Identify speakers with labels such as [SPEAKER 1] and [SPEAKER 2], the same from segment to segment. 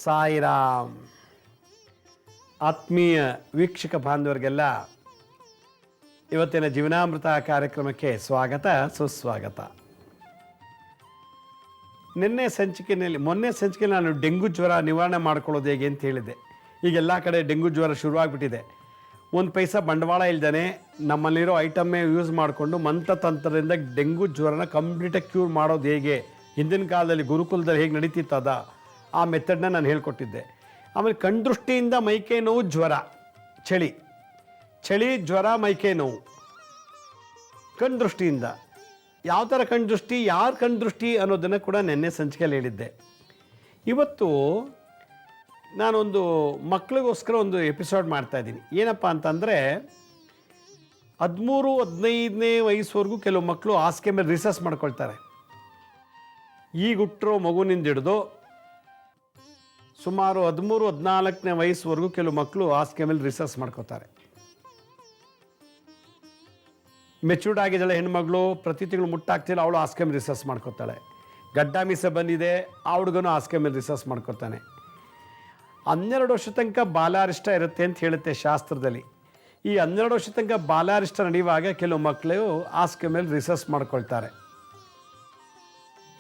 [SPEAKER 1] ಸಾಯಿರಾಮ್. ಆತ್ಮೀಯ ವೀಕ್ಷಕ ಬಾಂಧವರಿಗೆಲ್ಲ ಇವತ್ತಿನ ಜೀವನಾಮೃತ ಕಾರ್ಯಕ್ರಮಕ್ಕೆ ಸ್ವಾಗತ ಸುಸ್ವಾಗತ. ಮೊನ್ನೆ ಸಂಚಿಕೆಯಲ್ಲಿ ನಾನು ಡೆಂಗು ಜ್ವರ ನಿವಾರಣೆ ಮಾಡ್ಕೊಳ್ಳೋದು ಹೇಗೆ ಅಂತ ಹೇಳಿದ್ದೆ. ಈಗೆಲ್ಲ ಕಡೆ ಡೆಂಗು ಜ್ವರ ಶುರುವಾಗ್ಬಿಟ್ಟಿದೆ. ಒಂದು ಪೈಸಾ ಬಂಡವಾಳ ಇಲ್ದೇ ನಮ್ಮಲ್ಲಿರೋ ಐಟಮ್ಮೇ ಯೂಸ್ ಮಾಡಿಕೊಂಡು ಮಂತ್ರತಂತ್ರದಿಂದ ಡೆಂಗು ಜ್ವರನ ಕಂಪ್ಲೀಟಾಗಿ ಕ್ಯೂರ್ ಮಾಡೋದು ಹೇಗೆ, ಹಿಂದಿನ ಕಾಲದಲ್ಲಿ ಗುರುಕುಲದಲ್ಲಿ ಹೇಗೆ ನಡೀತಿತ್ತದ ಆ ಮೆಥಡ್ನ ನಾನು ಹೇಳ್ಕೊಟ್ಟಿದ್ದೆ. ಆಮೇಲೆ ಕಣ್ದೃಷ್ಟಿಯಿಂದ ಮೈಕೈ ನೋವು, ಜ್ವರ, ಚಳಿ ಜ್ವರ, ಮೈಕೈ ನೋವು ಕಣ್ದೃಷ್ಟಿಯಿಂದ ಯಾವ ಥರ ಕಣ್ದೃಷ್ಟಿ, ಯಾರ ಕಣ್ದೃಷ್ಟಿ ಅನ್ನೋದನ್ನು ಕೂಡ ನೆನ್ನೆ ಸಂಚಿಕೆಯಲ್ಲಿ ಹೇಳಿದ್ದೆ. ಇವತ್ತು ನಾನೊಂದು ಮಕ್ಕಳಿಗೋಸ್ಕರ ಒಂದು ಎಪಿಸೋಡ್ ಮಾಡ್ತಾಯಿದ್ದೀನಿ. ಏನಪ್ಪ ಅಂತಂದರೆ 13-15ನೇ ವಯಸ್ಸುವರೆಗೂ ಕೆಲವು ಮಕ್ಕಳು ಹಾಸಿಗೆ ಮೇಲೆ ರಿಸರ್ಚ್ ಮಾಡ್ಕೊಳ್ತಾರೆ. ಈಗ ಹುಟ್ಟಿರೋ ಮಗುವಿನಿಂದ ಹಿಡಿದು ಸುಮಾರು 13-14ನೇ ವಯಸ್ಸುವರೆಗೂ ಕೆಲವು ಮಕ್ಕಳು ಹಾಸಿಗೆ ಮೇಲೆ ರಿಸರ್ಚ್ ಮಾಡ್ಕೋತಾರೆ. ಮೆಚೂರ್ಡ್ ಆಗಿದ್ದಾಳೆ ಹೆಣ್ಮಗಳು, ಪ್ರತಿ ತಿಂಗಳು ಮುಟ್ಟಾಗ್ತಿಲ್ಲ, ಅವಳು ಹಾಸಿಗೆ ಮೇಲೆ ರಿಸರ್ಚ್ ಮಾಡ್ಕೋತಾಳೆ. ಗಡ್ಡ ಮೀಸೆ ಬಂದಿದೆ, ಆ ಹುಡುಗನು ಹಾಸಿಗೆ ಮೇಲೆ ರಿಸರ್ಚ್ ಮಾಡ್ಕೋತಾನೆ. 12 ವರ್ಷ ತನಕ ಬಾಲಾರಿಷ್ಟ ಇರುತ್ತೆ ಅಂತ ಹೇಳುತ್ತೆ ಶಾಸ್ತ್ರದಲ್ಲಿ. ಈ 12 ವರ್ಷ ತನಕ ಬಾಲಾರಿಷ್ಟ ನಡೆಯುವಾಗ ಕೆಲವು ಮಕ್ಕಳು ಹಾಸಿಗೆ ಮೇಲೆ ರಿಸರ್ಚ್ ಮಾಡ್ಕೊಳ್ತಾರೆ.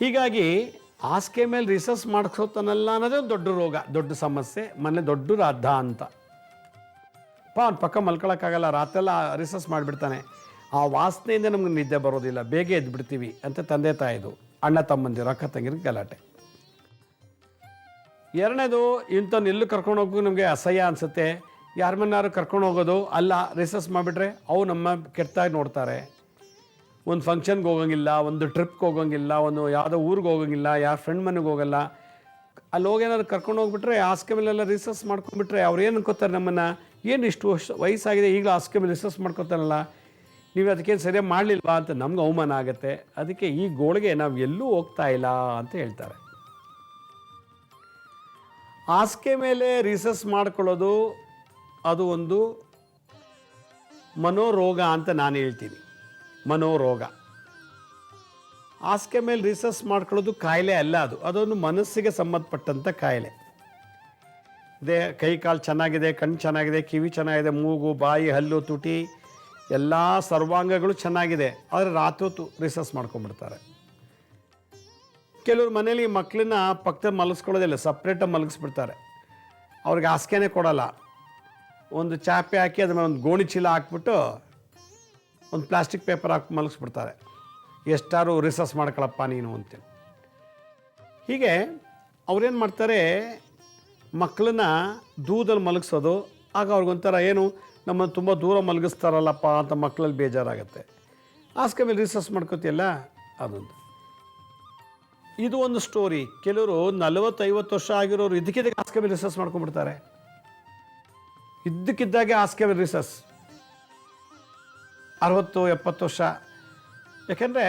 [SPEAKER 1] ಹೀಗಾಗಿ ಹಾಸಿಗೆ ಮೇಲೆ ರಿಸರ್ಚ್ ಮಾಡ್ಕೋತಾನಲ್ಲ ಅನ್ನೋದೇ ಒಂದು ದೊಡ್ಡ ರೋಗ, ದೊಡ್ಡ ಸಮಸ್ಯೆ. ಮೊನ್ನೆ ದೊಡ್ಡ ರಾಧ ಅಂತ ಅವ್ನ ಪಕ್ಕ ಮಲ್ಕೊಳಕ್ಕಾಗಲ್ಲ, ರಾತ್ರೆಲ್ಲ ರಿಸರ್ಚ್ ಮಾಡಿಬಿಡ್ತಾನೆ. ಆ ವಾಸನೆಯಿಂದ ನಮ್ಗೆ ನಿದ್ದೆ ಬರೋದಿಲ್ಲ, ಬೇಗ ಎದ್ಬಿಡ್ತೀವಿ ಅಂತ ತಂದೆ ತಾಯಿದು, ಅಣ್ಣ ತಮ್ಮಂದಿರು, ಅಕ್ಕ ತಂಗಿರಿಗೆ ಗಲಾಟೆ. ಎರಡನೇದು, ಇಂಥವ್ನು ಎಲ್ಲೂ ಕರ್ಕೊಂಡು ಹೋಗೋ ನಮಗೆ ಅಸಹ್ಯ ಅನಿಸುತ್ತೆ. ಯಾರ ಮನ್ನಾರು ಕರ್ಕೊಂಡು ಹೋಗೋದು ಅಲ್ಲ, ರಿಸರ್ಚ್ ಮಾಡಿಬಿಟ್ರೆ ಅವು ನಮ್ಮ ಕೆಟ್ಟಾಗಿ ನೋಡ್ತಾರೆ. ಒಂದು ಫಂಕ್ಷನ್ಗೆ ಹೋಗೋಂಗಿಲ್ಲ, ಒಂದು ಟ್ರಿಪ್ಗೆ ಹೋಗೋಂಗಿಲ್ಲ, ಒಂದು ಯಾವುದೋ ಊರಿಗೆ ಹೋಗೋಂಗಿಲ್ಲ, ಯಾರ ಫ್ರೆಂಡ್ ಮನೆಗೆ ಹೋಗಲ್ಲ. ಅಲ್ಲಿ ಹೋಗೇನಾದ್ರು ಕರ್ಕೊಂಡು ಹೋಗ್ಬಿಟ್ರೆ ಹಾಸಿಗೆ ಮೇಲೆಲ್ಲ ರಿಸರ್ಚ್ ಮಾಡ್ಕೊಂಡ್ಬಿಟ್ರೆ ಅವ್ರು ಏನು ಅನ್ಕೋತಾರೆ, ನಮ್ಮನ್ನು ಏನು ಇಷ್ಟು ವಯಸ್ಸಾಗಿದೆ ಈಗಲೂ ಹಾಸಿಗೆ ಮೇಲೆ ರಿಸರ್ಚ್ ಮಾಡ್ಕೊತಾರಲ್ಲ, ನೀವು ಅದಕ್ಕೇನು ಸರಿಯಾಗಿ ಮಾಡಲಿಲ್ವಾ ಅಂತ ನಮ್ಗೆ ಅವಮಾನ ಆಗುತ್ತೆ. ಅದಕ್ಕೆ ಈ ಗೋಳಿಗೆ ನಾವು ಎಲ್ಲೂ ಹೋಗ್ತಾ ಇಲ್ಲ ಅಂತ ಹೇಳ್ತಾರೆ. ಹಾಸಿಗೆ ಮೇಲೆ ರಿಸರ್ಚ್ ಮಾಡ್ಕೊಳ್ಳೋದು ಅದು ಒಂದು ಮನೋರೋಗ ಅಂತ ನಾನು ಹೇಳ್ತೀನಿ. ಮನೋರೋಗ. ಹಾಸಿಗೆ ಮೇಲೆ ರಿಸರ್ಚ್ ಮಾಡ್ಕೊಳ್ಳೋದು ಕಾಯಿಲೆ ಅಲ್ಲ, ಅದೊಂದು ಮನಸ್ಸಿಗೆ ಸಂಬಂಧಪಟ್ಟಂಥ ಕಾಯಿಲೆ. ಕೈ ಕಾಲು ಚೆನ್ನಾಗಿದೆ, ಕಣ್ಣು ಚೆನ್ನಾಗಿದೆ, ಕಿವಿ ಚೆನ್ನಾಗಿದೆ, ಮೂಗು, ಬಾಯಿ, ಹಲ್ಲು, ತುಟಿ ಎಲ್ಲ ಸರ್ವಾಂಗಗಳು ಚೆನ್ನಾಗಿದೆ, ಆದರೆ ರಾತ್ರಿ ಹೊತ್ತು ರಿಸರ್ಚ್ ಮಾಡ್ಕೊಂಡ್ಬಿಡ್ತಾರೆ. ಕೆಲವರು ಮನೇಲಿ ಮಕ್ಕಳನ್ನ ಪಕ್ಕದಲ್ಲಿ ಮಲಗಿಸ್ಕೊಳ್ಳೋದಿಲ್ಲ, ಸಪ್ರೇಟಾಗಿ ಮಲಗಿಸ್ಬಿಡ್ತಾರೆ. ಅವ್ರಿಗೆ ಹಾಸಿಗೆನೇ ಕೊಡೋಲ್ಲ. ಒಂದು ಚಾಪೆ ಹಾಕಿ ಅದ್ರ ಮೇಲೆ ಒಂದು ಗೋಣಿ ಚೀಲ ಹಾಕ್ಬಿಟ್ಟು ಒಂದು ಪ್ಲಾಸ್ಟಿಕ್ ಪೇಪರ್ ಹಾಕಿ ಮಲಗಿಸ್ಬಿಡ್ತಾರೆ. ಎಷ್ಟಾರು ರಿಸರ್ಚ್ ಮಾಡ್ಕೊಳಪ್ಪ ನೀನು ಅಂತೇಳಿ. ಹೀಗೆ ಅವ್ರೇನು ಮಾಡ್ತಾರೆ, ಮಕ್ಕಳನ್ನ ದೂರದಲ್ಲಿ ಮಲಗಿಸೋದು. ಆಗ ಅವ್ರಿಗೊಂಥರ ಏನು, ನಮ್ಮನ್ನು ತುಂಬ ದೂರ ಮಲಗಿಸ್ತಾರಲ್ಲಪ್ಪ ಅಂತ ಮಕ್ಕಳಲ್ಲಿ ಬೇಜಾರಾಗುತ್ತೆ. ಹಾಸಿಗೆ ಮೇಲೆ ರಿಸರ್ಚ್ ಮಾಡ್ಕೋತಿಯಲ್ಲ ಅದೊಂದು. ಇದು ಒಂದು ಸ್ಟೋರಿ. ಕೆಲವರು 40-50 ವರ್ಷ ಆಗಿರೋರು ಇದಕ್ಕಿದ್ದಾಗ ಹಾಸಿಗೆ ಮೇಲೆ ರಿಸರ್ಚ್ ಮಾಡ್ಕೊಂಡ್ಬಿಡ್ತಾರೆ. ಇದ್ದಕ್ಕಿದ್ದಾಗೆ ಹಾಸಿಗೆ ಮೇಲೆ ರಿಸರ್ಚ್ 60-70 ವರ್ಷ. ಯಾಕೆಂದರೆ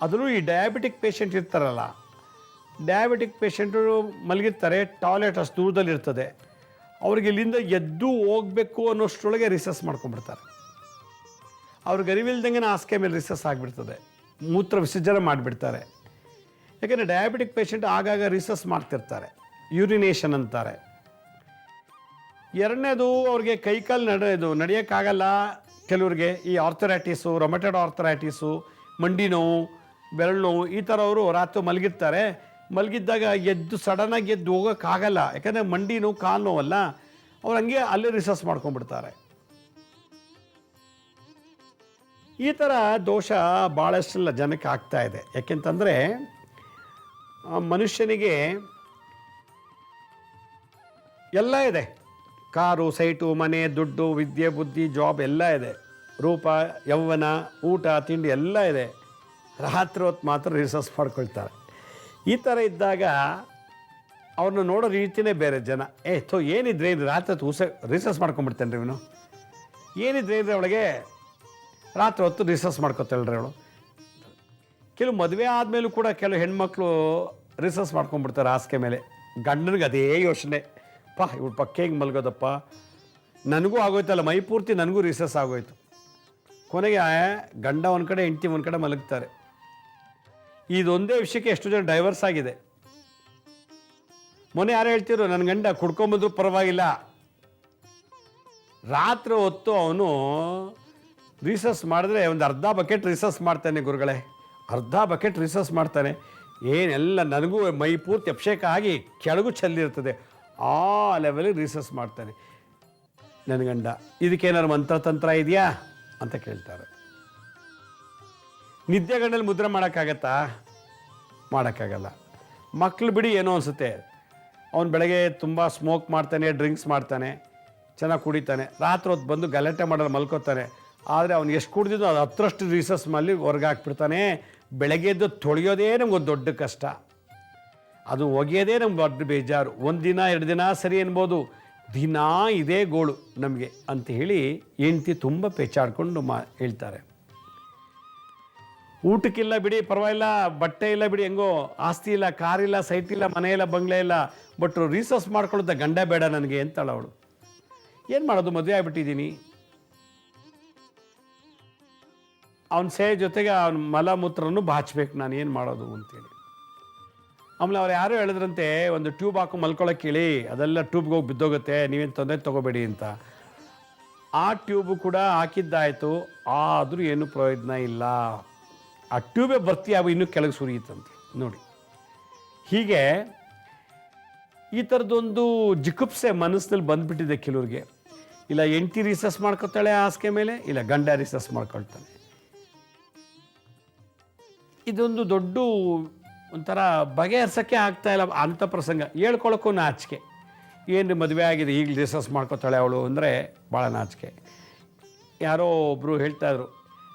[SPEAKER 1] ಅದರಲ್ಲೂ ಈ ಡಯಾಬಿಟಿಕ್ ಪೇಷಂಟ್ ಇರ್ತಾರಲ್ಲ, ಡಯಾಬಿಟಿಕ್ ಪೇಷಂಟು ಮಲಗಿರ್ತಾರೆ, ಟಾಯ್ಲೆಟ್ ಅಷ್ಟು ದೂರದಲ್ಲಿ ಇರ್ತದೆ, ಅವ್ರಿಗೆ ಇಲ್ಲಿಂದ ಎದ್ದು ಹೋಗಬೇಕು ಅನ್ನೋಷ್ಟರೊಳಗೆ ರಿಸರ್ಚ್ ಮಾಡ್ಕೊಂಡ್ಬಿಡ್ತಾರೆ. ಅವ್ರಿಗೆ ಅರಿವಿಲ್ದಂಗೆ ಹಾಸಿಗೆ ಮೇಲೆ ರಿಸರ್ಚ್ ಆಗಿಬಿಡ್ತದೆ, ಮೂತ್ರ ವಿಸರ್ಜನೆ ಮಾಡಿಬಿಡ್ತಾರೆ. ಯಾಕೆಂದರೆ ಡಯಾಬಿಟಿಕ್ ಪೇಷಂಟ್ ಆಗಾಗ ರಿಸರ್ಚ್ ಮಾಡ್ತಿರ್ತಾರೆ, ಯೂರಿನೇಷನ್ ಅಂತಾರೆ. ಎರಡನೇದು, ಅವ್ರಿಗೆ ಕೈಕಾಲು ನಡೆಯೋಕ್ಕಾಗಲ್ಲ. ಕೆಲವ್ರಿಗೆ ಈ ಆರ್ಥರೈಟಿಸು, ರೊಮೆಟೆಡ್ ಆರ್ಥರೈಟಿಸು, ಮಂಡಿ ನೋವು, ಬೆರಳು ನೋವು, ಈ ಥರ ಅವರು ರಾತ್ರಿ ಮಲಗಿರ್ತಾರೆ. ಮಲಗಿದ್ದಾಗ ಸಡನ್ನಾಗಿ ಎದ್ದು ಹೋಗೋಕ್ಕಾಗಲ್ಲ, ಯಾಕಂದರೆ ಮಂಡಿ ನೋವು, ಕಾಲು ನೋವಲ್ಲ. ಅವ್ರು ಹಂಗೆ ಅಲ್ಲಿ ರಿಸರ್ಚ್ ಮಾಡ್ಕೊಂಡ್ಬಿಡ್ತಾರೆ. ಈ ಥರ ದೋಷ ಭಾಳಷ್ಟೆಲ್ಲ ಜನಕ್ಕೆ ಆಗ್ತಾ ಇದೆ. ಯಾಕೆಂತಂದರೆ ಮನುಷ್ಯನಿಗೆ ಎಲ್ಲ ಇದೆ. ಕಾರು, ಸೈಟು, ಮನೆ, ದುಡ್ಡು, ವಿದ್ಯೆ, ಬುದ್ಧಿ, ಜಾಬ್ ಎಲ್ಲ ಇದೆ. ರೂಪ, ಯೌವನ, ಊಟ, ತಿಂಡಿ ಎಲ್ಲ ಇದೆ. ರಾತ್ರಿ ಹೊತ್ತು ಮಾತ್ರ ರಿಸರ್ಚ್ ಮಾಡ್ಕೊಳ್ತಾರೆ. ಈ ಥರ ಇದ್ದಾಗ ಅವ್ರನ್ನ ನೋಡೋ ರೀತಿಯೇ ಬೇರೆ. ಜನ ಏನಿದ್ರೆ ಇದು ರಾತ್ರಿ ಹೊತ್ತು ರಿಸರ್ಚ್ ಮಾಡ್ಕೊಂಡ್ಬಿಡ್ತೇನೆ ರೀ ಇವನು, ಏನಿದ್ರೆ ಇದ್ರೆ ಅವಳಿಗೆ ರಾತ್ರಿ ಹೊತ್ತು ರಿಸರ್ಚ್ ಮಾಡ್ಕೊತಾಳ್ರಿ ಅವಳು. ಕೆಲವು ಮದುವೆ ಆದಮೇಲೂ ಕೂಡ ಕೆಲವು ಹೆಣ್ಮಕ್ಳು ರಿಸರ್ಚ್ ಮಾಡ್ಕೊಂಡ್ಬಿಡ್ತಾರೆ ಹಾಸಿಗೆ ಮೇಲೆ. ಗಂಡನಿಗೆ ಅದೇ ಯೋಚನೆ, ಇವಳು ಪಕ್ಕ ಹೆಂಗೆ ಮಲಗೋದಪ್ಪ, ನನಗೂ ಆಗೋಯ್ತಲ್ಲ, ಮೈ ಪೂರ್ತಿ ನನಗೂ ರಿಸರ್ಚ್ ಆಗೋಯ್ತು. ಕೊನೆಗೆ ಗಂಡ ಒಂದು ಕಡೆ, ಹೆಂಡತಿ ಒಂದು ಕಡೆ ಮಲಗ್ತಾರೆ. ಇದೊಂದೇ ವಿಷಯಕ್ಕೆ ಎಷ್ಟು ಜನ ಡೈವರ್ಸ್ ಆಗಿದೆ. ಮೊನ್ನೆ ಯಾರು ಹೇಳ್ತಿದ್ರು, ನನ್ನ ಗಂಡ ಕುಡ್ಕೊಂಬಂದ್ರು ಪರವಾಗಿಲ್ಲ, ರಾತ್ರಿ ಹೊತ್ತು ಅವನು ರಿಸರ್ಚ್ ಮಾಡಿದ್ರೆ ಒಂದು ಅರ್ಧ ಬಕೆಟ್ ರಿಸರ್ಚ್ ಮಾಡ್ತಾನೆ ಗುರುಗಳೇ, ಅರ್ಧ ಬಕೆಟ್ ರಿಸರ್ಚ್ ಮಾಡ್ತಾನೆ. ಏನೆಲ್ಲ ನನಗೂ ಮೈ ಪೂರ್ತಿ ಅಭಿಷೇಕ ಆಗಿ ಕೆಳಗೂ ಚೆಲ್ಲಿರ್ತದೆ, ಆ ಲೆವೆಲಿಗೆ ರಿಸರ್ಚ್ ಮಾಡ್ತಾನೆ ನನ್ನ ಗಂಡ. ಇದಕ್ಕೇನಾದ್ರು ಮಂತ್ರತಂತ್ರ ಇದೆಯಾ ಅಂತ ಕೇಳ್ತಾರೆ. ನಿದ್ದೆಗಣ್ಣಲ್ಲಿ ಮುದ್ರೆ ಮಾಡೋಕ್ಕಾಗತ್ತಾ? ಮಾಡೋಕ್ಕಾಗಲ್ಲ. ಮಕ್ಕಳು ಬಿಡಿ ಏನೋ ಅನಿಸುತ್ತೆ, ಅವನು ಬೆಳಗ್ಗೆ ತುಂಬ ಸ್ಮೋಕ್ ಮಾಡ್ತಾನೆ, ಡ್ರಿಂಕ್ಸ್ ಮಾಡ್ತಾನೆ, ಚೆನ್ನಾಗಿ ಕುಡಿತಾನೆ, ರಾತ್ರಿ ಹೊತ್ತು ಬಂದು ಗಲಾಟೆ ಮಾಡಲು ಮಲ್ಕೋತಾನೆ. ಆದರೆ ಅವ್ನು ಎಷ್ಟು ಕುಡಿದಿದ್ದು ಅದು 10ರಷ್ಟು ರಿಸರ್ಚ್ ಮಾಡಿ ಹೊರಗೆ ಹಾಕ್ಬಿಡ್ತಾನೆ. ಬೆಳಗ್ಗೆ ಎದ್ದು ತೊಳೆಯೋದೇ ನಮ್ಗೊಂದು ದೊಡ್ಡ ಕಷ್ಟ, ಅದು ಒಗೆಯೋದೇ ನಮ್ಗೆ ದೊಡ್ಡ ಬೇಜಾರು. ಒಂದು ದಿನ 2 ದಿನ ಸರಿ ಅನ್ಬೋದು, ದಿನ ಇದೇ ಗೋಳು ನಮಗೆ ಅಂತ ಹೇಳಿ ಹೆಂಡ್ತಿ ತುಂಬ ಪೆಚ್ಚಾಡ್ಕೊಂಡು ಹೇಳ್ತಾರೆ. ಊಟಕ್ಕಿಲ್ಲ ಬಿಡಿ ಪರವಾಗಿಲ್ಲ, ಬಟ್ಟೆ ಇಲ್ಲ ಬಿಡಿ, ಹೆಂಗೋ ಆಸ್ತಿ ಇಲ್ಲ, ಕಾರಿಲ್ಲ, ಸೈಟ್ ಇಲ್ಲ, ಮನೆ ಇಲ್ಲ, ಬಂಗ್ಲೆ ಇಲ್ಲ, ಬಟ್ ರಿಸರ್ಚ್ ಮಾಡ್ಕೊಳ್ಳೋದ ಗಂಡ ಬೇಡ ನನಗೆ ಅಂತಾಳ ಅವಳು. ಏನು ಮಾಡೋದು, ಮದುವೆ ಆಗ್ಬಿಟ್ಟಿದ್ದೀನಿ. ಅವನ ಸೇವೆ ಜೊತೆಗೆ ಅವನ ಮಲಮೂತ್ರನೂ ಬಾಚಬೇಕು, ನಾನು ಏನು ಮಾಡೋದು ಅಂತೇಳಿ. ಆಮೇಲೆ ಅವ್ರು ಯಾರೋ ಹೇಳಿದ್ರಂತೆ, ಒಂದು ಟ್ಯೂಬ್ ಹಾಕೋ ಮಲ್ಕೊಳ್ಳೋಕೆ ಹೇಳಿ, ಅದೆಲ್ಲ ಟ್ಯೂಬ್ಗೆ ಹೋಗಿ ಬಿದ್ದೋಗುತ್ತೆ, ನೀವೇನು ತೊಂದರೆ ತೊಗೋಬೇಡಿ ಅಂತ. ಆ ಟ್ಯೂಬು ಕೂಡ ಹಾಕಿದ್ದಾಯಿತು, ಆದರೂ ಏನು ಪ್ರಯೋಜನ ಇಲ್ಲ. ಆ ಟ್ಯೂಬೇ ಬರ್ತೀಯಾವು ಇನ್ನೂ ಕೆಳಗೆ ಸುರಿಯುತ್ತಂತೆ ನೋಡಿ. ಹೀಗೆ ಈ ಥರದ್ದೊಂದು ಜಿಗುಪ್ಸೆ ಮನಸ್ಸಿನಲ್ಲಿ ಬಂದುಬಿಟ್ಟಿದೆ ಕೆಲವ್ರಿಗೆ. ಇಲ್ಲ ಹೆಂಡತಿ ರಿಸರ್ಚ್ ಮಾಡ್ಕೊತಾಳೆ ಹಾಸಿಗೆ ಮೇಲೆ, ಇಲ್ಲ ಗಂಡ ರಿಸರ್ಚ್ ಮಾಡ್ಕೊಳ್ತಾನೆ. ಇದೊಂದು ದೊಡ್ಡ ಒಂಥರ ಬಗೆಹರಿಸೋಕ್ಕೆ ಆಗ್ತಾಯಿಲ್ಲ ಅಂಥ ಪ್ರಸಂಗ. ಹೇಳ್ಕೊಳಕ್ಕೂ ನಾಚಿಕೆ. ಏನು ಮದುವೆ ಆಗಿದೆ ಈಗ ರಿಸರ್ಚ್ ಮಾಡ್ಕೊತಾಳೆ ಅವಳು ಅಂದರೆ ಭಾಳ ನಾಚಿಕೆ. ಯಾರೋ ಒಬ್ಬರು ಹೇಳ್ತಾಯಿದ್ರು,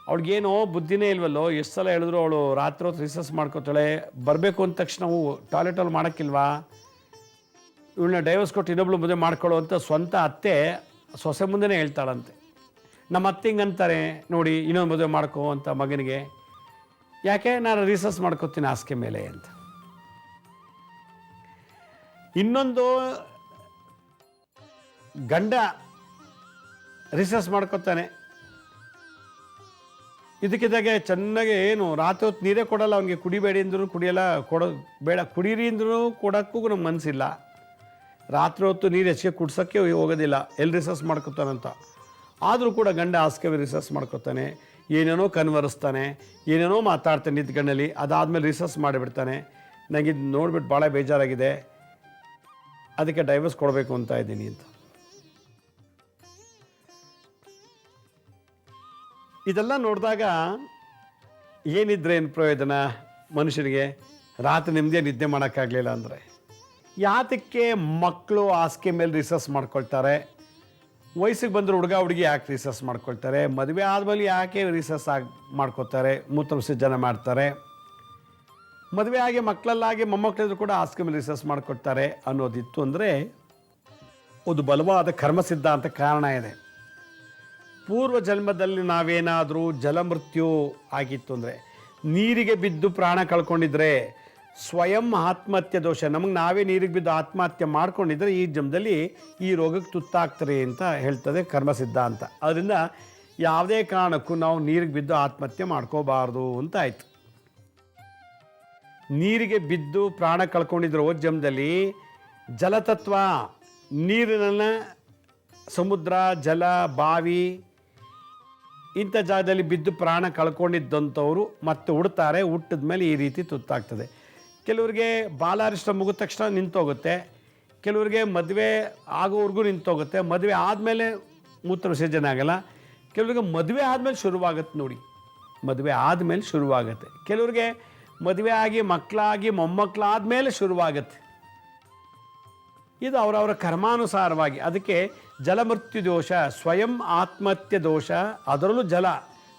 [SPEAKER 1] ಅವ್ಳಿಗೇನೋ ಬುದ್ಧಿನೇ ಇಲ್ವಲ್ಲೋ, ಎಷ್ಟು ಸಲ ಹೇಳಿದ್ರು ಅವಳು ರಾತ್ರಿ ಹೊತ್ತು ರಿಸರ್ಚ್ ಮಾಡ್ಕೊತಾಳೆ, ಬರಬೇಕು ಅಂದ ತಕ್ಷಣ ನಾವು ಟಾಯ್ಲೆಟಲ್ಲಿ ಮಾಡೋಕ್ಕಿಲ್ವಾ, ಇವಳನ್ನ ಡೈವರ್ಸ್ ಕೊಟ್ಟು ಇನ್ನೊಬ್ಳು ಮದುವೆ ಮಾಡ್ಕೊಳ್ಳೋ ಅಂತ ಸ್ವಂತ ಅತ್ತೆ ಸೊಸೆ ಮುಂದೆನೇ ಹೇಳ್ತಾಳಂತೆ. ನಮ್ಮ ಅತ್ತೆ ಹಿಂಗಂತಾರೆ ನೋಡಿ, ಇನ್ನೊಂದು ಮದುವೆ ಮಾಡ್ಕೋ ಅಂತ ಮಗನಿಗೆ. ಯಾಕೆ? ನಾನು ರಿಸರ್ಚ್ ಮಾಡ್ಕೊತೀನಿ ಹಾಸಿಗೆ ಮೇಲೆ ಅಂತ. ಇನ್ನೊಂದು ಗಂಡ ರಿಸರ್ಚ್ ಮಾಡ್ಕೊತಾನೆ, ಇದಕ್ಕಿದ್ದಾಗೆ ಚೆನ್ನಾಗಿ ಏನು ರಾತ್ರಿ ಹೊತ್ತು ನೀರೇ ಕೊಡಲ್ಲ ಅವನಿಗೆ, ಕುಡಿಬೇಡಿ ಅಂದ್ರೂ ಕುಡಿಯಲ್ಲ, ಬೇಡ ಕುಡೀರಿ ಅಂದ್ರೂ ಕೊಡೋಕ್ಕೂ ನಮ್ಗೆ ಮನಸ್ಸಿಲ್ಲ. ರಾತ್ರಿ ಹೊತ್ತು ನೀರು ಹೆಚ್ಚಿಗೆ ಕುಡ್ಸೋಕ್ಕೆ ಹೋಗೋದಿಲ್ಲ, ಎಲ್ಲಿ ರಿಸರ್ಚ್ ಮಾಡ್ಕೊತಾನಂತ. ಆದರೂ ಕೂಡ ಗಂಡ ಹಾಸಿಗೆ ರಿಸರ್ಚ್ ಮಾಡ್ಕೊತಾನೆ, ಏನೇನೋ ಕನ್ವರಿಸ್ತಾನೆ, ಏನೇನೋ ಮಾತಾಡ್ತಾನೆ ನಿಂತ್ಗಣ್ಣಲ್ಲಿ. ಅದಾದಮೇಲೆ ರಿಸರ್ಚ್ ಮಾಡಿಬಿಡ್ತಾನೆ. ನನಗೆ ಇದು ನೋಡ್ಬಿಟ್ಟು ಭಾಳ ಬೇಜಾರಾಗಿದೆ, ಅದಕ್ಕೆ ಡೈವರ್ಸ್ ಕೊಡಬೇಕು ಅಂತ ಇದ್ದೀನಿ ಅಂತ. ಇದೆಲ್ಲ ನೋಡಿದಾಗ ಏನಿದ್ರೆ ಏನು ಪ್ರಯೋಜನ ಮನುಷ್ಯನಿಗೆ? ರಾತ್ರಿ ನಿಮ್ಮದೇ ನಿದ್ದೆ ಮಾಡೋಕ್ಕಾಗಲಿಲ್ಲ ಅಂದರೆ ಯಾತಕ್ಕೆ ಮಕ್ಕಳು ಹಾಸಿಗೆ ಮೇಲೆ ರಿಸರ್ಚ್ ಮಾಡ್ಕೊಳ್ತಾರೆ? ವಯಸ್ಸಿಗೆ ಬಂದರೆ ಹುಡುಗ ಹುಡುಗಿ ಯಾಕೆ ರಿಸರ್ಚ್ ಮಾಡ್ಕೊಳ್ತಾರೆ? ಮದುವೆ ಆದಮೇಲೆ ಯಾಕೆ ರಿಸರ್ಚ್ ಮಾಡ್ಕೋತಾರೆ, ಮೂತ್ರ ವಿಸರ್ಜನೆ ಮಾಡ್ತಾರೆ? ಮದುವೆ ಆಗಿ ಮಕ್ಕಳಲ್ಲಾಗಿ ಮೊಮ್ಮಕ್ಕಳಿದ್ರು ಕೂಡ ಹಾಸಿಗೆ ಮೇಲೆ ರಿಸರ್ಚ್ ಮಾಡ್ಕೊಳ್ತಾರೆ ಅನ್ನೋದಿತ್ತು ಅಂದರೆ ಒಂದು ಬಲವಾದ ಕರ್ಮ ಸಿದ್ಧಾಂತ ಕಾರಣ ಇದೆ. ಪೂರ್ವ ಜನ್ಮದಲ್ಲಿ ನಾವೇನಾದರೂ ಜಲಮೃತ್ಯು ಆಗಿತ್ತು ಅಂದರೆ, ನೀರಿಗೆ ಬಿದ್ದು ಪ್ರಾಣ ಕಳ್ಕೊಂಡಿದ್ರೆ ಸ್ವಯಂ ಆತ್ಮಹತ್ಯೆ ದೋಷ, ನಮಗೆ ನಾವೇ ನೀರಿಗೆ ಬಿದ್ದು ಆತ್ಮಹತ್ಯೆ ಮಾಡ್ಕೊಂಡಿದ್ರೆ ಈ ಜನ್ಮದಲ್ಲಿ ಈ ರೋಗಕ್ಕೆ ತುತ್ತಾಗ್ತಾರೆ ಅಂತ ಹೇಳ್ತದೆ ಕರ್ಮ ಸಿದ್ಧಾಂತ. ಅದರಿಂದ ಯಾವುದೇ ಕಾರಣಕ್ಕೂ ನಾವು ನೀರಿಗೆ ಬಿದ್ದು ಆತ್ಮಹತ್ಯೆ ಮಾಡ್ಕೋಬಾರ್ದು ಅಂತ ಆಯಿತು. ನೀರಿಗೆ ಬಿದ್ದು ಪ್ರಾಣ ಕಳ್ಕೊಂಡಿದ್ರೆ ಹೋದ ಜನ್ಮದಲ್ಲಿ ಜಲತತ್ವ, ನೀರಿನ ಸಮುದ್ರ, ಜಲ, ಬಾವಿ ಇಂಥ ಜಾಗದಲ್ಲಿ ಬಿದ್ದು ಪ್ರಾಣ ಕಳ್ಕೊಂಡಿದ್ದಂಥವ್ರು ಮತ್ತೆ ಹುಡ್ತಾರೆ. ಹುಟ್ಟಿದ ಮೇಲೆ ಈ ರೀತಿ ತುತ್ತಾಗ್ತದೆ. ಕೆಲವರಿಗೆ ಬಾಲಾರಿಷ್ಟ ಮುಗಿದ ತಕ್ಷಣ ನಿಂತೋಗುತ್ತೆ, ಕೆಲವರಿಗೆ ಮದುವೆ ಆಗೋವರೆಗೂ ನಿಂತೋಗುತ್ತೆ, ಮದುವೆ ಆದಮೇಲೆ ಮೂತ್ರ ವಿಸರ್ಜನೆ ಆಗಲ್ಲ, ಕೆಲವರಿಗೆ ಮದುವೆ ಆದಮೇಲೆ ಶುರುವಾಗುತ್ತೆ ನೋಡಿ, ಮದುವೆ ಆದಮೇಲೆ ಶುರುವಾಗುತ್ತೆ, ಕೆಲವರಿಗೆ ಮದುವೆ ಆಗಿ ಮಕ್ಕಳಾಗಿ ಮೊಮ್ಮಕ್ಕಳಾದಮೇಲೆ ಶುರುವಾಗುತ್ತೆ. ಇದು ಅವರವರ ಕರ್ಮಾನುಸಾರವಾಗಿ. ಅದಕ್ಕೆ ಜಲಮೃತ್ಯು ದೋಷ, ಸ್ವಯಂ ಆತ್ಮಹತ್ಯೆ ದೋಷ, ಅದರಲ್ಲೂ ಜಲ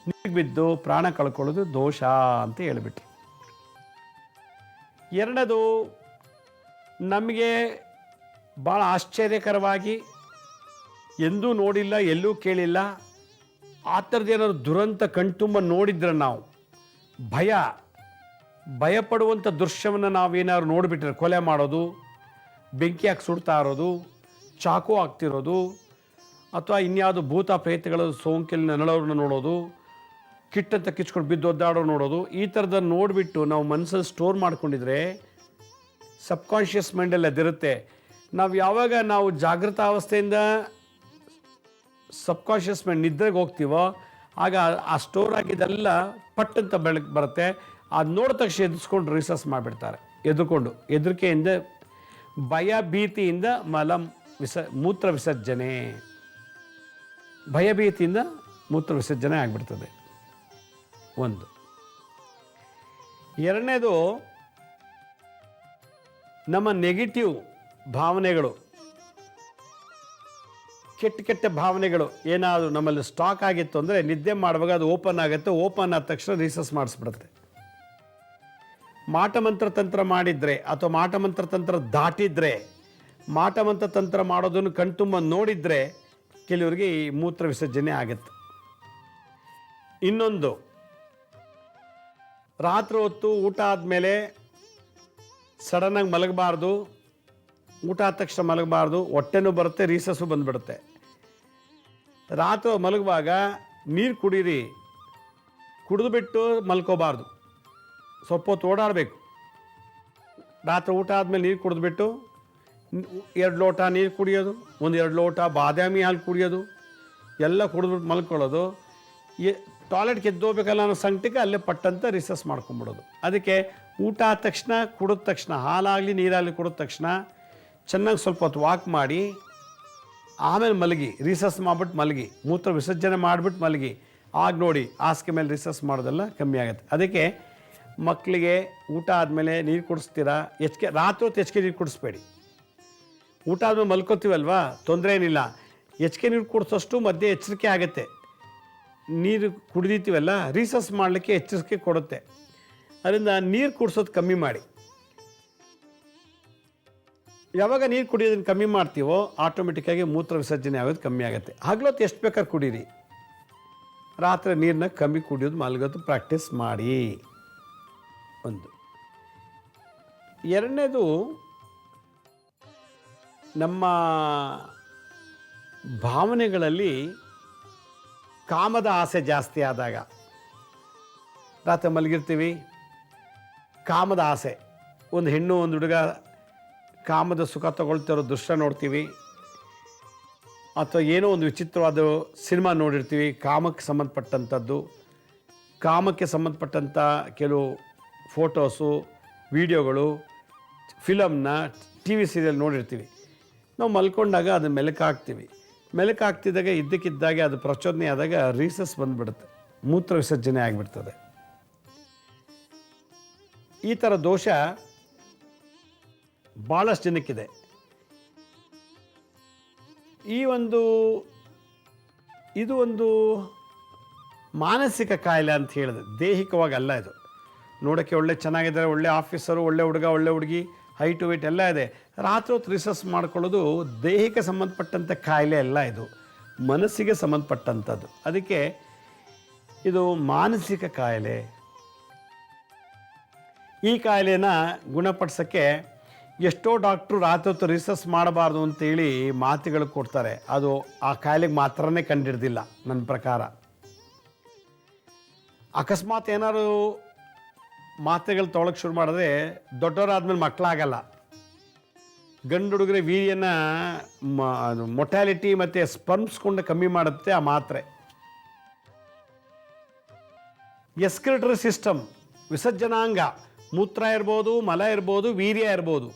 [SPEAKER 1] ನೀರಿಗೆ ಬಿದ್ದು ಪ್ರಾಣ ಕಳ್ಕೊಳ್ಳೋದು ದೋಷ ಅಂತ ಹೇಳಿಬಿಟ್ರು. ಎರಡನೇದು, ನಮಗೆ ಭಾಳ ಆಶ್ಚರ್ಯಕರವಾಗಿ ಎಂದೂ ನೋಡಿಲ್ಲ, ಎಲ್ಲೂ ಕೇಳಿಲ್ಲ, ಆ ಥರದ್ದು ಏನಾದ್ರು ದುರಂತ ಕಣ್ತುಂಬ ನೋಡಿದ್ರೆ ನಾವು ಭಯಪಡುವಂಥ ದೃಶ್ಯವನ್ನು ನಾವೇನಾದ್ರು ನೋಡಿಬಿಟ್ರೆ, ಕೊಲೆ ಮಾಡೋದು, ಬೆಂಕಿ ಹಾಕಿ ಸುಡ್ತಾ ಇರೋದು, ಚಾಕು ಹಾಕ್ತಿರೋದು, ಅಥವಾ ಇನ್ಯಾವುದು ಭೂತ ಪ್ರೇತಗಳ ಸೋಂಕಿನ ನರಳವ್ರನ್ನ ನೋಡೋದು, ಕಿಟ್ಟಂತ ಕಿಚ್ಕೊಂಡು ಬಿದ್ದು ಒದ್ದಾಡೋ ನೋಡೋದು, ಈ ಥರದನ್ನು ನೋಡಿಬಿಟ್ಟು ನಾವು ಮನಸ್ಸಲ್ಲಿ ಸ್ಟೋರ್ ಮಾಡ್ಕೊಂಡಿದ್ರೆ ಸಬ್ಕಾನ್ಷಿಯಸ್ ಮೈಂಡಲ್ಲಿ ಅದಿರುತ್ತೆ. ನಾವು ಯಾವಾಗ ನಾವು ಜಾಗೃತಾವಸ್ಥೆಯಿಂದ ಸಬ್ಕಾನ್ಷಿಯಸ್ ಮೈಂಡ್ ನಿದ್ರೆಗೆ ಹೋಗ್ತೀವೋ ಆಗ ಆ ಸ್ಟೋರ್ ಆಗಿದ್ದೆಲ್ಲ ಪಟ್ಟಂತ ಬೆಳಗ್ಗೆ ಬರುತ್ತೆ. ಅದು ನೋಡಿದ ತಕ್ಷಣ ಎದುರಿಸ್ಕೊಂಡು ರಿಸರ್ಚ್ ಮಾಡಿಬಿಡ್ತಾರೆ. ಹೆದರಿಕೆಯಿಂದ, ಭಯ ಭೀತಿಯಿಂದ ಮೂತ್ರ ವಿಸರ್ಜನೆ, ಭಯಭೀತಿಯಿಂದ ಮೂತ್ರ ವಿಸರ್ಜನೆ ಆಗಿಬಿಡ್ತದೆ. ಒಂದು. ಎರಡನೇದು, ನಮ್ಮ ನೆಗೆಟಿವ್ ಭಾವನೆಗಳು, ಕೆಟ್ಟ ಭಾವನೆಗಳು ಏನಾದರೂ ನಮ್ಮಲ್ಲಿ ಸ್ಟಾಕ್ ಆಗಿತ್ತು ಅಂದರೆ ನಿದ್ದೆ ಮಾಡುವಾಗ ಅದು ಓಪನ್ ಆಗುತ್ತೆ. ಓಪನ್ ಆದ ತಕ್ಷಣ ರಿಸರ್ಚ್ ಮಾಡಿಸ್ಬಿಡುತ್ತೆ. ಮಾಟಮಂತ್ರ ತಂತ್ರ ಮಾಡಿದರೆ ಅಥವಾ ಮಾಟಮಂತ್ರ ತಂತ್ರ ದಾಟಿದರೆ, ಮಾಟಮಂತ್ರ ತಂತ್ರ ಮಾಡೋದನ್ನು ಕಣ್ತುಂಬ ನೋಡಿದರೆ ಕೆಲವರಿಗೆ ಈ ಮೂತ್ರ ವಿಸರ್ಜನೆ ಆಗುತ್ತೆ. ಇನ್ನೊಂದು, ರಾತ್ರಿ ಹೊತ್ತು ಊಟ ಆದಮೇಲೆ ಸಡನ್ನಾಗಿ ಮಲಗಬಾರ್ದು. ಊಟ ಆದ ತಕ್ಷಣ ಮಲಗಬಾರ್ದು. ಹೊಟ್ಟೆನೂ ಬರುತ್ತೆ, ರೀಸಸ್ಸು ಬಂದುಬಿಡುತ್ತೆ. ರಾತ್ರಿ ಮಲಗುವಾಗ ನೀರು ಕುಡೀರಿ. ಕುಡಿದುಬಿಟ್ಟು ಮಲ್ಕೋಬಾರ್ದು, ಸ್ವಲ್ಪ ಹೊತ್ತು ಓಡಾಡಬೇಕು. ರಾತ್ರಿ ಊಟ ಆದಮೇಲೆ ನೀರು ಕುಡಿದ್ಬಿಟ್ಟು 2 ಲೋಟ ನೀರು ಕುಡಿಯೋದು, 1-2 ಲೋಟ ಬಾದಾಮಿ ಹಾಲು ಕುಡಿಯೋದು, ಎಲ್ಲ ಕುಡಿದ್ಬಿಟ್ಟು ಮಲ್ಕೊಳ್ಳೋದು. ಟಾಯ್ಲೆಟ್ಗೆ ಎದ್ದೋಗ್ಬೇಕಲ್ಲ ಅನ್ನೋ ಸಂಕಟಕ್ಕೆ ಅಲ್ಲೇ ಪಟ್ಟಂತ ರಿಸರ್ಚ್ ಮಾಡ್ಕೊಂಬಿಡೋದು. ಅದಕ್ಕೆ ಊಟ ಆದ ತಕ್ಷಣ, ಕುಡಿದ ತಕ್ಷಣ, ಹಾಲಾಗಲಿ ನೀರಾಗಲಿ ಕುಡಿದ ತಕ್ಷಣ ಚೆನ್ನಾಗಿ ಸ್ವಲ್ಪ ಹೊತ್ತು ವಾಕ್ ಮಾಡಿ ಆಮೇಲೆ ಮಲಗಿ, ರಿಸರ್ಚ್ ಮಾಡಿಬಿಟ್ಟು ಮಲಗಿ, ಮೂತ್ರ ವಿಸರ್ಜನೆ ಮಾಡಿಬಿಟ್ಟು ಮಲಗಿ. ಆಗ ನೋಡಿ ಹಾಸಿಗೆ ಮೇಲೆ ರಿಸರ್ಚ್ ಮಾಡೋದೆಲ್ಲ ಕಮ್ಮಿ ಆಗುತ್ತೆ. ಅದಕ್ಕೆ ಮಕ್ಕಳಿಗೆ ಊಟ ಆದಮೇಲೆ ನೀರು ಕುಡಿಸ್ತೀರಾ, ರಾತ್ರಿ ಹೊತ್ತು ಹೆಚ್ಚಿಗೆ ನೀರು ಕುಡಿಸ್ಬೇಡಿ. ಊಟ ಆದಮೇಲೆ ಮಲ್ಕೋತೀವಲ್ವಾ, ತೊಂದರೆ ಏನಿಲ್ಲ. ಹೆಚ್ಚಿಗೆ ನೀರು ಕುಡಿಸೋಷ್ಟು ಮಧ್ಯೆ ಎಚ್ಚರಿಕೆ ಆಗುತ್ತೆ. ನೀರು ಕುಡಿದೀತೀವಲ್ಲ, ರಿಸರ್ಚ್ ಮಾಡಲಿಕ್ಕೆ ಎಚ್ಚರಿಕೆ ಕೊಡುತ್ತೆ. ಅದರಿಂದ ನೀರು ಕುಡಿಸೋದು ಕಮ್ಮಿ ಮಾಡಿ. ಯಾವಾಗ ನೀರು ಕುಡಿಯೋದನ್ನು ಕಮ್ಮಿ ಮಾಡ್ತೀವೋ ಆಟೋಮೆಟಿಕ್ಕಾಗಿ ಮೂತ್ರ ವಿಸರ್ಜನೆ ಆಗೋದು ಕಮ್ಮಿ ಆಗುತ್ತೆ. ಹಗಲೊತ್ತು ಎಷ್ಟು ಬೇಕಾದ್ರೆ ಕುಡೀರಿ, ರಾತ್ರಿ ನೀರನ್ನ ಕಮ್ಮಿ ಕುಡಿಯೋದು, ಮಲಗೋದು ಪ್ರಾಕ್ಟೀಸ್ ಮಾಡಿ. ಒಂದು. ಎರಡನೇದು, ನಮ್ಮ ಭಾವನೆಗಳಲ್ಲಿ ಕಾಮದ ಆಸೆ ಜಾಸ್ತಿ ಆದಾಗ, ರಾತ್ರಿ ಮಲಗಿರ್ತೀವಿ, ಕಾಮದ ಆಸೆ, ಒಂದು ಹೆಣ್ಣು ಒಂದು ಹುಡುಗ ಕಾಮದ ಸುಖ ತಗೊಳ್ತಿರೋ ದೃಶ್ಯ ನೋಡ್ತೀವಿ, ಅಥವಾ ಏನೋ ಒಂದು ವಿಚಿತ್ರವಾದ ಸಿನಿಮಾ ನೋಡಿರ್ತೀವಿ, ಕಾಮಕ್ಕೆ ಸಂಬಂಧಪಟ್ಟಂಥದ್ದು, ಕಾಮಕ್ಕೆ ಸಂಬಂಧಪಟ್ಟಂಥ ಕೆಲವು ಫೋಟೋಸು, ವಿಡಿಯೋಗಳು, ಫಿಲಮ್ನ, ಟಿ ವಿ ಸೀರಿಯಲ್ ನೋಡಿರ್ತೀವಿ. ನಾವು ಮಲ್ಕೊಂಡಾಗ ಅದನ್ನು ಮೆಲುಕಾಗ್ತಿದ್ದಾಗ ಇದ್ದಕ್ಕಿದ್ದಾಗೆ ಅದು ಪ್ರಚೋದನೆ ಆದಾಗ ರೀಸಸ್ ಬಂದುಬಿಡುತ್ತೆ, ಮೂತ್ರ ವಿಸರ್ಜನೆ ಆಗಿಬಿಡ್ತದೆ. ಈ ಥರ ದೋಷ ಭಾಳಷ್ಟು ಜನಕ್ಕಿದೆ. ಇದು ಒಂದು ಮಾನಸಿಕ ಕಾಯಿಲೆ ಅಂತ ಹೇಳಿದೆ, ದೈಹಿಕವಾಗಿ ಅಲ್ಲ. ಇದು ನೋಡೋಕ್ಕೆ ಒಳ್ಳೆ ಚೆನ್ನಾಗಿದ್ದಾರೆ, ಒಳ್ಳೆ ಆಫೀಸರು, ಒಳ್ಳೆ ಹುಡುಗ, ಒಳ್ಳೆ ಹುಡುಗಿ, ಹೈಟು ವೇಟ್ ಎಲ್ಲ ಇದೆ. ರಾತ್ರಿ ಹೊತ್ತು ರಿಸರ್ಚ್ ಮಾಡ್ಕೊಳ್ಳೋದು ದೇಹಕ್ಕೆ ಸಂಬಂಧಪಟ್ಟಂಥ ಕಾಯಿಲೆ ಅಲ್ಲ, ಇದು ಮನಸ್ಸಿಗೆ ಸಂಬಂಧಪಟ್ಟಂಥದ್ದು. ಅದಕ್ಕೆ ಇದು ಮಾನಸಿಕ ಕಾಯಿಲೆ. ಈ ಕಾಯಿಲೆನ ಗುಣಪಡಿಸೋಕ್ಕೆ ಎಷ್ಟೋ ಡಾಕ್ಟ್ರು ರಾತ್ರಿ ಹೊತ್ತು ರಿಸರ್ಚ್ ಮಾಡಬಾರ್ದು ಅಂತೇಳಿ ಮಾತುಗಳು ಕೊಡ್ತಾರೆ. ಅದು ಆ ಕಾಯಿಲೆಗೆ ಮಾತ್ರನೇ ಕಂಡಿಡ್ದಿಲ್ಲ ನನ್ನ ಪ್ರಕಾರ. ಅಕಸ್ಮಾತ್ ಏನಾದ್ರು ಮಾತ್ರೆಗಳು ತೊಗೊಳಕ್ಕೆ ಶುರು ಮಾಡಿದ್ರೆ ದೊಡ್ಡವರಾದ್ಮೇಲೆ ಮಕ್ಕಳಾಗಲ್ಲ. ಗಂಡು ಹುಡುಗರ ವೀರ್ಯನ ಮೊಟ್ಯಾಲಿಟಿ ಮತ್ತು ಸ್ಪರ್ಮ್ಸ್ಕೊಂಡು ಕಮ್ಮಿ ಮಾಡುತ್ತೆ ಆ ಮಾತ್ರೆ. ಎಸ್ಕ್ರಿಟರಿ ಸಿಸ್ಟಮ್, ವಿಸರ್ಜನಾಂಗ, ಮೂತ್ರ ಇರ್ಬೋದು, ಮಲ ಇರ್ಬೋದು, ವೀರ್ಯ ಇರ್ಬೋದು.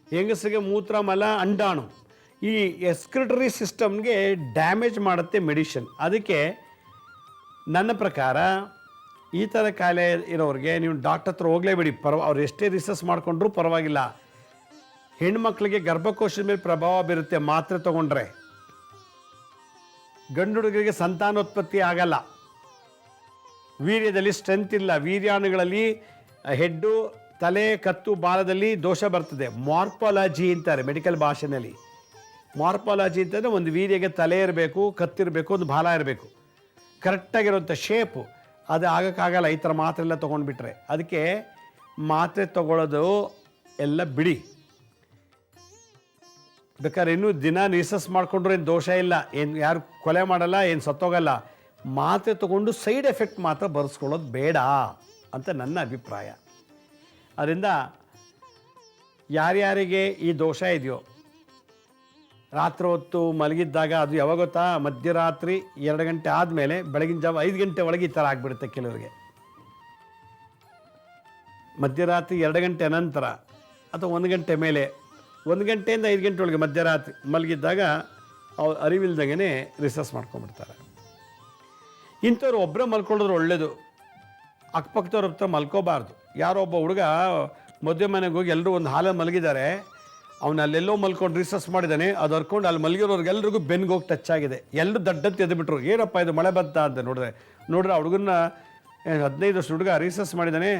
[SPEAKER 1] ಹೆಂಗಸರಿಗೆ ಮೂತ್ರ, ಮಲ, ಅಂಡಾಣು. ಈ ಎಸ್ಕ್ರಿಟರಿ ಸಿಸ್ಟಮ್ಗೆ ಡ್ಯಾಮೇಜ್ ಮಾಡುತ್ತೆ ಮೆಡಿಷನ್. ಅದಕ್ಕೆ ನನ್ನ ಪ್ರಕಾರ ಈ ಥರ ಕಾಯಿಲೆ ಇರೋರಿಗೆ ನೀವು ಡಾಕ್ಟರ್ ಹತ್ರ ಹೋಗಲೇಬೇಡಿ. ಅವ್ರು ಎಷ್ಟೇ ರಿಸರ್ಚ್ ಮಾಡಿಕೊಂಡ್ರೂ ಪರವಾಗಿಲ್ಲ. ಹೆಣ್ಮಕ್ಳಿಗೆ ಗರ್ಭಕೋಶದ ಮೇಲೆ ಪ್ರಭಾವ ಬೀರುತ್ತೆ ಮಾತ್ರೆ ತಗೊಂಡ್ರೆ. ಗಂಡು ಹುಡುಗರಿಗೆ ಸಂತಾನೋತ್ಪತ್ತಿ ಆಗಲ್ಲ, ವೀರ್ಯದಲ್ಲಿ ಸ್ಟ್ರೆಂತ್ ಇಲ್ಲ, ವೀರ್ಯಾಣುಗಳಲ್ಲಿ ಹೆಡ್ಡು, ತಲೆ, ಕತ್ತು, ಬಾಲದಲ್ಲಿ ದೋಷ ಬರ್ತದೆ. ಮಾರ್ಪಾಲಜಿ ಅಂತಾರೆ ಮೆಡಿಕಲ್ ಭಾಷೆಯಲ್ಲಿ. ಮಾರ್ಪಾಲಜಿ ಅಂತಂದರೆ ಒಂದು ವೀರ್ಯಗೆ ತಲೆ ಇರಬೇಕು, ಕತ್ತಿರಬೇಕು, ಒಂದು ಬಾಲ ಇರಬೇಕು, ಕರೆಕ್ಟಾಗಿರುವಂಥ ಶೇಪು. ಅದು ಆಗೋಕ್ಕಾಗಲ್ಲ ಈ ಥರ ಮಾತ್ರೆ ಎಲ್ಲ ತೊಗೊಂಡ್ಬಿಟ್ರೆ. ಅದಕ್ಕೆ ಮಾತ್ರೆ ತಗೊಳ್ಳೋದು ಎಲ್ಲ ಬಿಡಿ. ಬೇಕಾದ್ರೆ ಇನ್ನೂ ದಿನ ರಿಸರ್ಚ್ ಮಾಡಿಕೊಂಡ್ರೆ ಏನು ದೋಷ ಇಲ್ಲ, ಏನು ಯಾರು ಕೊಲೆ ಮಾಡಲ್ಲ, ಏನು ಸತ್ತೋಗಲ್ಲ. ಮಾತ್ರೆ ತಗೊಂಡು ಸೈಡ್ ಎಫೆಕ್ಟ್ ಮಾತ್ರ ಬರೆಸ್ಕೊಳ್ಳೋದು ಬೇಡ ಅಂತ ನನ್ನ ಅಭಿಪ್ರಾಯ. ಅದರಿಂದ ಯಾರ್ಯಾರಿಗೆ ಈ ದೋಷ ಇದೆಯೋ ರಾತ್ರಿ ಹೊತ್ತು ಮಲಗಿದ್ದಾಗ ಅದು ಯಾವಾಗ ಗೊತ್ತಾ, ಮಧ್ಯರಾತ್ರಿ 2 ಗಂಟೆ ಆದಮೇಲೆ ಬೆಳಗಿನ ಜಾವ 5 ಗಂಟೆ ಒಳಗೆ ಈ ಥರ ಆಗಿಬಿಡುತ್ತೆ ಕೆಲವರಿಗೆ. ಮಧ್ಯರಾತ್ರಿ 2 ಗಂಟೆ ನಂತರ ಅಥವಾ 1 ಗಂಟೆ ಮೇಲೆ, 1 ಗಂಟೆಯಿಂದ 5 ಗಂಟೆ ಒಳಗೆ ಮಧ್ಯರಾತ್ರಿ ಮಲಗಿದ್ದಾಗ ಅವ್ರು ಅರಿವಿಲ್ದಂಗೆ ರಿಸರ್ಚ್ ಮಾಡ್ಕೊಂಡ್ಬಿಡ್ತಾರೆ. ಇಂಥವ್ರು ಒಬ್ಬರೇ ಮಲ್ಕೊಳ್ಳೋದ್ರು ಒಳ್ಳೆಯದು, ಅಕ್ಕಪಕ್ಕದವ್ರ ಹತ್ರ ಮಲ್ಕೋಬಾರ್ದು. ಯಾರೋ ಒಬ್ಬ ಹುಡುಗ ಮದುವೆ ಮನೆಗೆ ಹೋಗಿ ಎಲ್ಲರೂ ಒಂದು ಹಾಲಲ್ಲಿ ಮಲಗಿದ್ದಾರೆ, ಅವನು ಅಲ್ಲೆಲ್ಲೋ ಮಲ್ಕೊಂಡು ರಿಸರ್ಚ್ ಮಾಡಿದ್ದಾನೆ, ಅದು ಹರ್ಕೊಂಡು ಅಲ್ಲಿ ಮಲಗಿರೋರ್ಗೆಲ್ರಿಗೂ ಬೆನ್ನಿಗೆ ಹೋಗಿ ಟಚ್ ಆಗಿದೆ. ಎಲ್ಲರೂ ದಡ್ಡಂತ ಎದ್ದುಬಿಟ್ರು, ಏನಪ್ಪ ಇದು ಮಳೆ ಬಂತ ಅಂತ ನೋಡಿದ್ರೆ ಆ ಹುಡುಗನ 15 ವರ್ಷ ಹುಡುಗ ರಿಸರ್ಚ್ ಮಾಡಿದ್ದಾನೆ,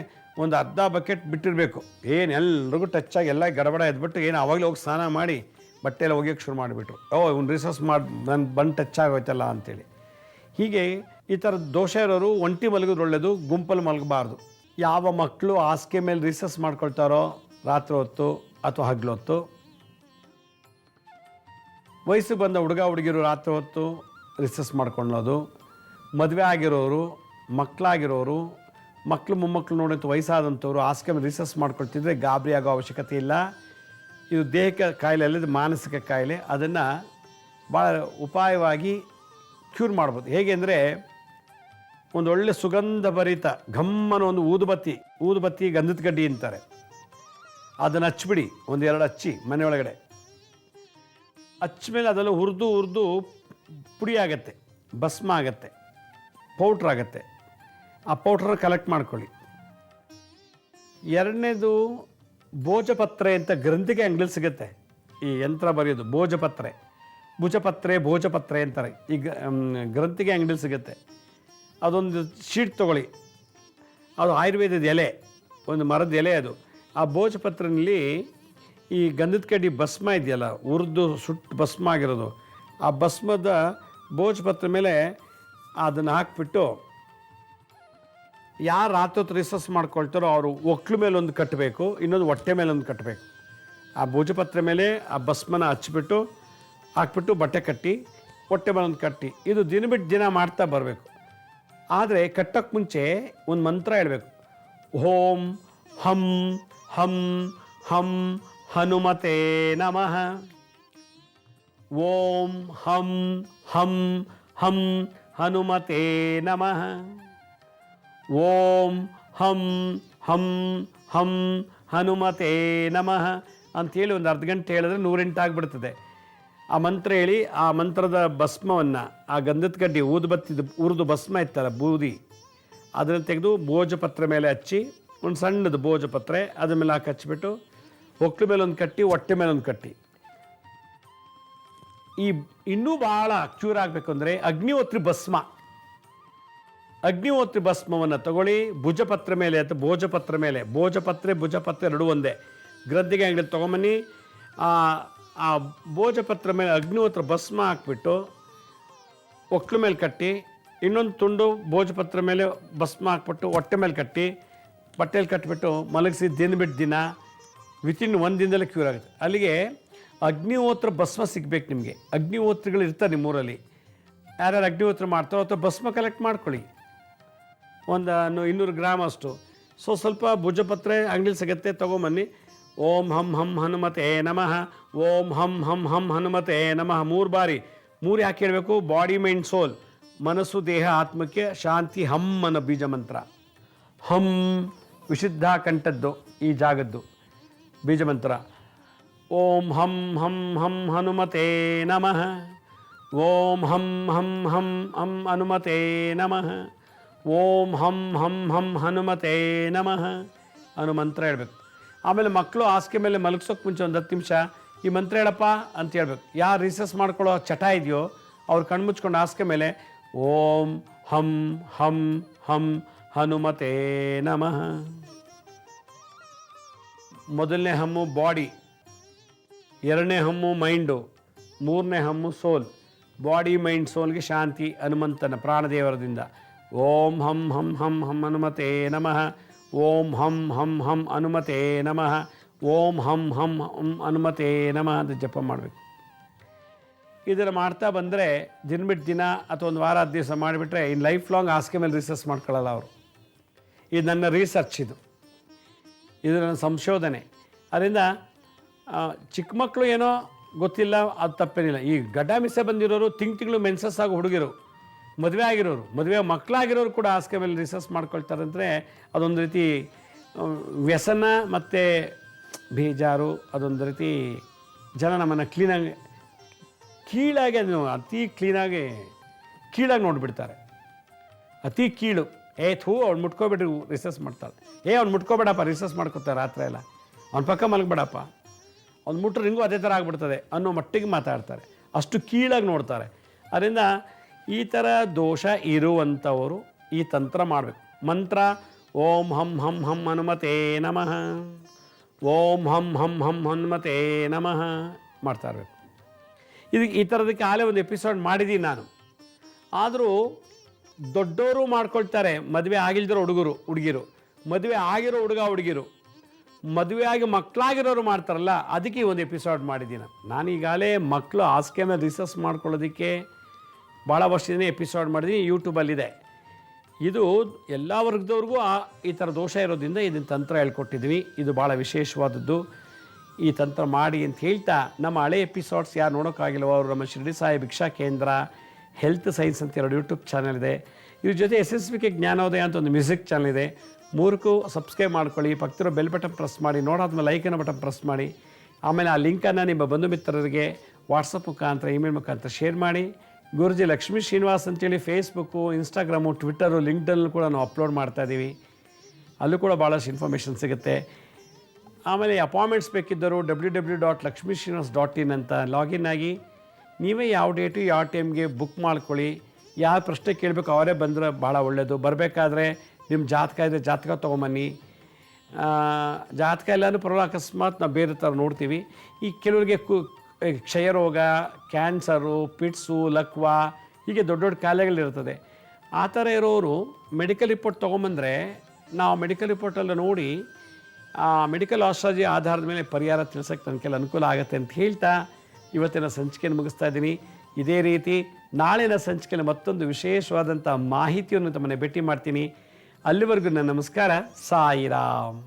[SPEAKER 1] ಒಂದು ಅರ್ಧ ಬಕೆಟ್ ಬಿಟ್ಟಿರಬೇಕು, ಏನು ಎಲ್ರಿಗೂ ಟಚ್ ಆಗಿ ಎಲ್ಲ ಗಡಬಡ ಎದ್ಬಿಟ್ಟು ಏನು ಅವಾಗಲೇ ಹೋಗಿ ಸ್ನಾನ ಮಾಡಿ ಬಟ್ಟೆ ಎಲ್ಲ ಒಗೆಯೋಕ್ಕೆ ಶುರು ಮಾಡಿಬಿಟ್ರು. ಇವ್ನು ರಿಸರ್ಚ್ ಮಾಡಿ ನನ್ನ ಬಂದು ಟಚ್ ಆಗೋಯ್ತಲ್ಲ ಅಂತೇಳಿ. ಹೀಗೆ ಈ ಥರದ ದೋಷ ಇರೋರು ಒಂಟಿ ಮಲಗೋದು ಒಳ್ಳೆಯದು, ಗುಂಪಲ್ಲಿ ಮಲಗಬಾರ್ದು. ಯಾವ ಮಕ್ಕಳು ಹಾಸಿಗೆ ಮೇಲೆ ರಿಸರ್ಚ್ ಮಾಡ್ಕೊಳ್ತಾರೋ ರಾತ್ರಿ ಹೊತ್ತು ಅಥವಾ ಹಗಲು ಹೊತ್ತು, ವಯಸ್ಸಿಗೆ ಬಂದ ಹುಡುಗ ಹುಡುಗಿರು ರಾತ್ರಿ ಹೊತ್ತು ರಿಸರ್ಚ್ ಮಾಡ್ಕೊಳ್ಳೋದು, ಮದುವೆ ಆಗಿರೋರು, ಮಕ್ಕಳಾಗಿರೋರು, ಮಕ್ಕಳು ಮೊಮ್ಮಕ್ಕಳು ನೋಡೋಂಥ ವಯಸ್ಸಾದಂಥವ್ರು ಹಾಸಿಗೆ ಮೇಲೆ ರಿಸರ್ಚ್ ಮಾಡ್ಕೊಳ್ತಿದ್ರೆ ಗಾಬರಿ ಆಗೋ ಅವಶ್ಯಕತೆ ಇಲ್ಲ. ಇದು ದೇಹಕ್ಕೆ ಕಾಯಿಲೆ ಅಲ್ಲದೆ ಮಾನಸಿಕ ಕಾಯಿಲೆ. ಅದನ್ನು ಭಾಳ ಉಪಾಯವಾಗಿ ಕ್ಯೂರ್ ಮಾಡ್ಬೋದು. ಹೇಗೆ ಅಂದರೆ ಒಂದು ಒಳ್ಳೆ ಸುಗಂಧ ಭರಿತ ಘಮ್ಮನ ಒಂದು ಊದುಬತ್ತಿ ಗಂಧದ ಕಡ್ಡಿ ಅಂತಾರೆ, ಅದನ್ನು ಹಚ್ಬಿಡಿ, 1-2 ಹಚ್ಚಿ ಮನೆಯೊಳಗಡೆ ಹಚ್ಮೇಲೆ ಅದೆಲ್ಲ ಹುರಿದು ಪುಡಿ ಆಗುತ್ತೆ, ಭಸ್ಮ ಆಗುತ್ತೆ, ಪೌಡ್ರ್ ಆಗುತ್ತೆ. ಆ ಪೌಡ್ರನ್ನ ಕಲೆಕ್ಟ್ ಮಾಡ್ಕೊಳ್ಳಿ. 2ನೇದು ಭೋಜಪತ್ರೆ ಅಂತ ಗ್ರಂಥಿಗೆ ಅಂಗಡಿಲಿ ಸಿಗುತ್ತೆ. ಈ ಯಂತ್ರ ಬರೆಯೋದು ಭೋಜಪತ್ರೆ, ಭೋಜಪತ್ರೆ ಅಂತಾರೆ. ಈಗ ಗ್ರಂಥಿಗೆ ಅಂಗಡಿಲಿ ಸಿಗುತ್ತೆ. ಅದೊಂದು ಶೀಟ್ ತೊಗೊಳ್ಳಿ, ಅದು ಆಯುರ್ವೇದದ ಎಲೆ, ಒಂದು ಮರದ ಎಲೆ ಅದು. ಆ ಭೋಜಪತ್ರೆಯಲ್ಲಿ ಈ ಗಂಧದ ಕಡ್ಡಿ ಭಸ್ಮ ಇದೆಯಲ್ಲ, ಹುರಿದು ಸುಟ್ಟು ಭಸ್ಮ ಆಗಿರೋದು, ಆ ಭಸ್ಮದ ಭೋಜಪತ್ರೆ ಮೇಲೆ ಅದನ್ನು ಹಾಕ್ಬಿಟ್ಟು ಯಾರು ರಾತ್ರಿ ಹೊತ್ತು ರಿಸರ್ಚ್ ಮಾಡ್ಕೊಳ್ತಾರೋ ಅವರು ಒಕ್ಲು ಮೇಲೊಂದು ಕಟ್ಟಬೇಕು, ಇನ್ನೊಂದು ಹೊಟ್ಟೆ ಮೇಲೊಂದು ಕಟ್ಟಬೇಕು. ಆ ಭೋಜಪತ್ರೆ ಮೇಲೆ ಆ ಭಸ್ಮನ ಹಚ್ಬಿಟ್ಟು ಹಾಕ್ಬಿಟ್ಟು ಬಟ್ಟೆ ಕಟ್ಟಿ ಹೊಟ್ಟೆ ಮೇಲೊಂದು ಕಟ್ಟಿ, ಇದು ದಿನ ಬಿಟ್ಟು ದಿನ ಮಾಡ್ತಾ ಬರಬೇಕು. ಆದರೆ ಕಟ್ಟೋಕ್ಕೆ ಮುಂಚೆ ಒಂದು ಮಂತ್ರ ಹೇಳಬೇಕು. ಓಂ ಹಂ ಹಂ ಹಂ ಹನುಮತೆ ನಮಃ. ಓಂ ಹಂ ಹಂ ಹಂ ಹನುಮತೆ ನಮಃ. ಓಂ ಹಂ ಹಂ ಹಂ ಹನುಮತೆ ನಮಃ ಅಂಥೇಳಿ ಒಂದು ಅರ್ಧ ಗಂಟೆ ಹೇಳಿದ್ರೆ 108 ಆಗಿಬಿಡ್ತದೆ. ಆ ಮಂತ್ರ ಹೇಳಿ, ಆ ಮಂತ್ರದ ಭಸ್ಮವನ್ನು, ಆ ಗಂಧದ ಕಡ್ಡಿ ಊದುಬತ್ತಿದು ಉರಿದು ಭಸ್ಮ ಇತ್ತಲ್ಲ ಬೂದಿ, ಅದನ್ನು ತೆಗೆದು ಭೋಜಪತ್ರೆ ಮೇಲೆ ಹಚ್ಚಿ, ಒಂದು ಸಣ್ಣದು ಭೋಜಪತ್ರೆ ಅದ್ರ ಮೇಲೆ ಹಾಕಿ ಹಚ್ಚಿಬಿಟ್ಟು ಹೊಕ್ಳು ಮೇಲೊಂದು ಕಟ್ಟಿ, ಹೊಟ್ಟೆ ಮೇಲೊಂದು ಕಟ್ಟಿ. ಈ ಇನ್ನೂ ಭಾಳ ಕ್ಯೂರ್ ಆಗಬೇಕು ಅಂದರೆ ಅಗ್ನಿಹೋತ್ರಿ ಭಸ್ಮವನ್ನು ತಗೊಳ್ಳಿ, ಭುಜಪತ್ರೆ ಮೇಲೆ ಅಥವಾ ಭೋಜಪತ್ರೆ ಮೇಲೆ, ಭುಜಪತ್ರೆ ಎರಡೂ ಒಂದೇ, ಗ್ರಂಥಿಗೆ ಅಂಗಡಿ ತೊಗೊಂಬನ್ನಿ. ಆ ಭೋಜಪತ್ರೆ ಮೇಲೆ ಅಗ್ನಿಹೋತ್ರ ಭಸ್ಮ ಹಾಕ್ಬಿಟ್ಟು ಒಕ್ಳು ಮೇಲೆ ಕಟ್ಟಿ, ಇನ್ನೊಂದು ತುಂಡು ಭೋಜಪತ್ರೆ ಮೇಲೆ ಭಸ್ಮ ಹಾಕ್ಬಿಟ್ಟು ಹೊಟ್ಟೆ ಮೇಲೆ ಕಟ್ಟಿ, ಬಟ್ಟೆಯಲ್ಲಿ ಕಟ್ಟಿಬಿಟ್ಟು ಮಲಗಿಸಿ ದಿನ ಬಿಟ್ಟು ದಿನ ವಿತಿನ್ 1 ದಿನದಲ್ಲೇ ಕ್ಯೂರ್ ಆಗುತ್ತೆ. ಅಲ್ಲಿಗೆ ಅಗ್ನಿಹೋತ್ರ ಭಸ್ಮ ಸಿಗಬೇಕು ನಿಮಗೆ. ಅಗ್ನಿಹೋತ್ರಿಗಳು ಇರ್ತಾರೆ ನಿಮ್ಮೂರಲ್ಲಿ, ಯಾರ್ಯಾರು ಅಗ್ನಿಹೋತ್ರ ಮಾಡ್ತಾರೋ ಅಥವಾ ಭಸ್ಮ ಕಲೆಕ್ಟ್ ಮಾಡ್ಕೊಳ್ಳಿ, ಒಂದು 200 ಗ್ರಾಮ್ ಅಷ್ಟು. ಸ್ವಲ್ಪ ಭುಜಪತ್ರೆ ಅಂಗಡಿಲಿ ಸಿಗುತ್ತೆ, ತೊಗೊಂಬನ್ನಿ. ಓಂ ಹಂ ಹಂ ಹನುಮತೆ ನಮಃ, ಓಂ ಹಂ ಹಂ ಹಂ ಹನುಮತೆ ನಮಃ 3 ಬಾರಿ, 3 ಯಾಕೆ ಹೇಳಬೇಕು? ಬಾಡಿ ಮೈಂಡ್ ಸೋಲ್, ಮನಸ್ಸು ದೇಹ ಆತ್ಮಕ್ಕೆ ಶಾಂತಿ. ಹಂ ಅನ್ನೋ ಬೀಜ ಮಂತ್ರ. ಹಂ ವಿಶುದ್ಧ ಕಂಠದ್ದು ಈ ಜಾಗದ್ದು ಬೀಜ ಮಂತ್ರ. ಓಂ ಹಂ ಹಂ ಹಂ ಹನುಮತೆ ನಮಃ. ಓಂ ಹಂ ಹಂ ಹಂ ಹಂ ಹನುಮತೆ ನಮಃ. ಓಂ ಹಂ ಹಂ ಹಂ ಹನುಮತೆ ನಮಃ ಅನ್ನೋ ಮಂತ್ರ ಹೇಳ್ಬೇಕು. ಆಮೇಲೆ ಮಕ್ಕಳು ಹಾಸಿಗೆ ಮೇಲೆ ಮಲಗಿಸೋಕೆ ಮುಂಚೆ ಒಂದು 10 ನಿಮಿಷ ಈ ಮಂತ್ರ ಹೇಳಪ್ಪ ಅಂತ ಹೇಳ್ಬೇಕು. ಯಾರು ರಿಸರ್ಚ್ ಮಾಡ್ಕೊಳ್ಳೋ ಚಟ ಇದೆಯೋ ಅವ್ರು ಕಣ್ಮುಚ್ಕೊಂಡು ಹಾಸಿಗೆ ಮೇಲೆ ಓಂ ಹಂ ಹಂ ಹಂ ಹನುಮತೆ ನಮಃ. ಮೊದಲನೇ ಹಮ್ಮು ಬಾಡಿ, 2ನೇ ಹಮ್ಮು ಮೈಂಡು, 3ನೇ ಹಮ್ಮು ಸೋಲ್. ಬಾಡಿ ಮೈಂಡ್ ಸೋಲ್ಗೆ ಶಾಂತಿ ಹನುಮಂತನ ಪ್ರಾಣದೇವರದಿಂದ. ಓಂ ಹಂ ಹಂ ಹಂ ಹಂ ಹನುಮತೆ ನಮಃ. ಓಂ ಹಂ ಹಂ ಹಂ ಹನುಮತೆ ನಮಃ. ಓಂ ಹಂ ಹಂ ಹಂ ಹನುಮತೆ ನಮಃ ಅಂತ ಜಪ ಮಾಡಬೇಕು. ಇದನ್ನು ಮಾಡ್ತಾ ಬಂದರೆ ದಿನ ಬಿಟ್ಟು ದಿನ ಅಥವಾ ಒಂದು ವಾರ 10 ದಿವಸ ಮಾಡಿಬಿಟ್ರೆ ಇನ್ನು ಲೈಫ್ ಲಾಂಗ್ ಹಾಸಿಗೆ ಮೇಲೆ ರಿಸರ್ಚ್ ಮಾಡ್ಕೊಳ್ಳಲ್ಲ ಅವರು. ಇದು ನನ್ನ ರಿಸರ್ಚ್, ಇದು ನನ್ನ ಸಂಶೋಧನೆ. ಅದರಿಂದ ಚಿಕ್ಕ ಮಕ್ಕಳು ಏನೋ ಗೊತ್ತಿಲ್ಲ, ಅದು ತಪ್ಪೇನಿಲ್ಲ. ಈ ಗಡ್ಡ ಮಿಸೆ ಬಂದಿರೋರು ತಿಂಗಳು ಮೆನ್ಸಸ್ ಆಗೋ ಹುಡುಗಿರು, ಮದುವೆ ಆಗಿರೋರು, ಮದುವೆ ಮಕ್ಕಳಾಗಿರೋರು ಕೂಡ ಹಾಸಿಗೆ ಮೇಲೆ ರಿಸರ್ಚ್ ಮಾಡ್ಕೊಳ್ತಾರೆ ಅಂದರೆ ಅದೊಂದು ರೀತಿ ವ್ಯಸನ ಮತ್ತು ಬೇಜಾರು. ಅದೊಂದು ರೀತಿ ಜನ ನಮ್ಮನ್ನು ಕೀಳಾಗಿ ಅದನ್ನು ಅತಿ ಕೀಳಾಗಿ ನೋಡಿಬಿಡ್ತಾರೆ. ಅತಿ ಕೀಳು. ಅವ್ನು ಮುಟ್ಕೋಬೇಡ್ರಿ ರಿಸರ್ಚ್ ಮಾಡ್ತಾಳೆ, ಅವ್ನು ಮುಟ್ಕೋಬೇಡಪ್ಪ ರಿಸರ್ಚ್ ಮಾಡ್ಕೊತಾರೆ ರಾತ್ರಿ ಎಲ್ಲ, ಅವ್ನ ಪಕ್ಕ ಮಲಗಬೇಡಪ್ಪ, ಅವ್ನು ಮುಟ್ರೆ ಹಿಂಗೂ ಅದೇ ಥರ ಆಗ್ಬಿಡ್ತದೆ ಅನ್ನೋ ಮಟ್ಟಿಗೆ ಮಾತಾಡ್ತಾರೆ. ಅಷ್ಟು ಕೀಳಾಗಿ ನೋಡ್ತಾರೆ. ಅದರಿಂದ ಈ ಥರ ದೋಷ ಇರುವಂಥವರು ಈ ತಂತ್ರ ಮಾಡಬೇಕು. ಮಂತ್ರ ಓಂ ಹಂ ಹಂ ಹಂ ಹನುಮತೇ ನಮಃ, ಓಂ ಹಂ ಹಂ ಹಂ ಹನುಮತೇ ನಮಃ ಮಾಡ್ತಾ ಇರಬೇಕು. ಇದಕ್ಕೆ ಈ ಥರದಕ್ಕೆ ಆಲೇ ಒಂದು ಎಪಿಸೋಡ್ ಮಾಡಿದ್ದೀನಿ ನಾನು. ಆದರೂ ದೊಡ್ಡವರು ಮಾಡ್ಕೊಳ್ತಾರೆ, ಮದುವೆ ಆಗಿಲ್ದಿರೋ ಹುಡುಗಿರು, ಮದುವೆ ಆಗಿರೋ ಹುಡುಗಿರು, ಮದುವೆ ಆಗಿ ಮಕ್ಕಳಾಗಿರೋರು ಮಾಡ್ತಾರಲ್ಲ, ಅದಕ್ಕೆ ಈ ಒಂದು ಎಪಿಸೋಡ್ ಮಾಡಿದ್ದೀನಿ ನಾನು. ಈಗಾಗಲೇ ಮಕ್ಕಳು ಹಾಸಿಗೆ ಮೇಲೆ ರಿಸರ್ಚ್ ಮಾಡ್ಕೊಳ್ಳೋದಕ್ಕೆ ಭಾಳ ವರ್ಷದಿಂದ ಎಪಿಸೋಡ್ ಮಾಡಿದ್ದೀನಿ, ಯೂಟ್ಯೂಬಲ್ಲಿದೆ. ಇದು ಎಲ್ಲ ವರ್ಗದವ್ರಿಗೂ ಈ ಥರ ದೋಷ ಇರೋದ್ರಿಂದ ಇದನ್ನು ತಂತ್ರ ಹೇಳ್ಕೊಟ್ಟಿದ್ವಿ. ಇದು ಭಾಳ ವಿಶೇಷವಾದದ್ದು. ಈ ತಂತ್ರ ಮಾಡಿ ಅಂತ ಹೇಳ್ತಾ, ನಮ್ಮ ಹಳೆ ಎಪಿಸೋಡ್ಸ್ ಯಾರು ನೋಡೋಕ್ಕಾಗಿಲ್ವೋ ಅವರು ನಮ್ಮ ಶಿರಡಿ ಸಾಯಿ ಭಿಕ್ಷಾ ಕೇಂದ್ರ ಹೆಲ್ತ್ ಸೈನ್ಸ್ ಅಂತ 2 ಯೂಟ್ಯೂಬ್ ಚಾನಲ್ ಇದೆ. ಇದ್ರ ಜೊತೆ SSVK ಜ್ಞಾನೋದಯ ಅಂತ ಒಂದು ಮ್ಯೂಸಿಕ್ ಚಾನಲ್ ಇದೆ. 3ಕ್ಕೂ ಸಬ್ಸ್ಕ್ರೈಬ್ ಮಾಡ್ಕೊಳ್ಳಿ. ಪಕ್ಕದಲ್ಲಿರೋ ಬೆಲ್ ಬಟನ್ ಪ್ರೆಸ್ ಮಾಡಿ, ನೋಡಾದ್ಮೇಲೆ ಲೈಕನ್ನು ಬಟನ್ ಪ್ರೆಸ್ ಮಾಡಿ. ಆಮೇಲೆ ಆ ಲಿಂಕನ್ನು ನಿಮ್ಮ ಬಂಧು ಮಿತ್ರರಿಗೆ ವಾಟ್ಸಪ್ ಮುಖಾಂತರ, ಇಮೇಲ್ ಮುಖಾಂತರ ಶೇರ್ ಮಾಡಿ. ಗುರುಜಿ ಲಕ್ಷ್ಮೀ ಶ್ರೀನಿವಾಸ್ ಅಂತೇಳಿ ಫೇಸ್ಬುಕ್ಕು, ಇನ್ಸ್ಟಾಗ್ರಾಮು, ಟ್ವಿಟ್ಟರು, ಲಿಂಕ್ಡ್ಇನ್ ಕೂಡ ನಾವು ಅಪ್ಲೋಡ್ ಮಾಡ್ತಾಯಿದ್ದೀವಿ. ಅಲ್ಲೂ ಕೂಡ ಭಾಳಷ್ಟು ಇನ್ಫಾರ್ಮೇಷನ್ ಸಿಗುತ್ತೆ. ಆಮೇಲೆ ಅಪಾಯಿಂಟ್ಮೆಂಟ್ಸ್ ಬೇಕಿದ್ದರು www.lakshmisrinivas.in ಅಂತ ಲಾಗಿನ್ ಆಗಿ ನೀವೇ ಯಾವ ಡೇಟು ಯಾವ ಟೈಮ್ಗೆ ಬುಕ್ ಮಾಡ್ಕೊಳ್ಳಿ. ಯಾವ ಪ್ರಶ್ನೆ ಕೇಳಬೇಕು ಅವರೇ ಬಂದರೆ ಭಾಳ ಒಳ್ಳೆಯದು. ಬರಬೇಕಾದ್ರೆ ನಿಮ್ಮ ಜಾತಕ ಇದ್ದರೆ ಜಾತಕ ತೊಗೊಂಬನ್ನಿ. ಜಾತಕ ಎಲ್ಲನೂ ಪರವಾಗಿಲ್ಲ, ಅಕಸ್ಮಾತ್ ನಾವು ಬೇರೆ ಥರ ನೋಡ್ತೀವಿ. ಈ ಕೆಲವರಿಗೆ ಕ್ಷಯರೋಗ, ಕ್ಯಾನ್ಸರು, ಪಿಟ್ಸು, ಲಕ್ವಾ, ಹೀಗೆ ದೊಡ್ಡ ದೊಡ್ಡ ಕಾಯಿಲೆಗಳಿರ್ತದೆ. ಆ ಥರ ಇರೋರು ಮೆಡಿಕಲ್ ರಿಪೋರ್ಟ್ ತೊಗೊಂಬಂದರೆ ನಾವು ಮೆಡಿಕಲ್ ರಿಪೋರ್ಟೆಲ್ಲ ನೋಡಿ ಆ ಮೆಡಿಕಲ್ ಆಸ್ಟ್ರಾಲಜಿ ಆಧಾರದ ಮೇಲೆ ಪರಿಹಾರ ತಿಳಿಸೋಕ್ಕೆ ನನ್ನ ಕೆಲ ಅನುಕೂಲ ಆಗುತ್ತೆ ಅಂತ ಹೇಳ್ತಾ ಇವತ್ತಿನ ಸಂಚಿಕೆಯನ್ನು ಮುಗಿಸ್ತಾ ಇದ್ದೀನಿ. ಇದೇ ರೀತಿ ನಾಳಿನ ಸಂಚಿಕೆಯಲ್ಲಿ ಮತ್ತೊಂದು ವಿಶೇಷವಾದಂಥ ಮಾಹಿತಿಯನ್ನು ತಮ್ಮನ್ನು ಭೇಟಿ ಮಾಡ್ತೀನಿ. ಅಲ್ಲಿವರೆಗೂ ನನ್ನ ನಮಸ್ಕಾರ. ಸಾಯಿರಾಮ್.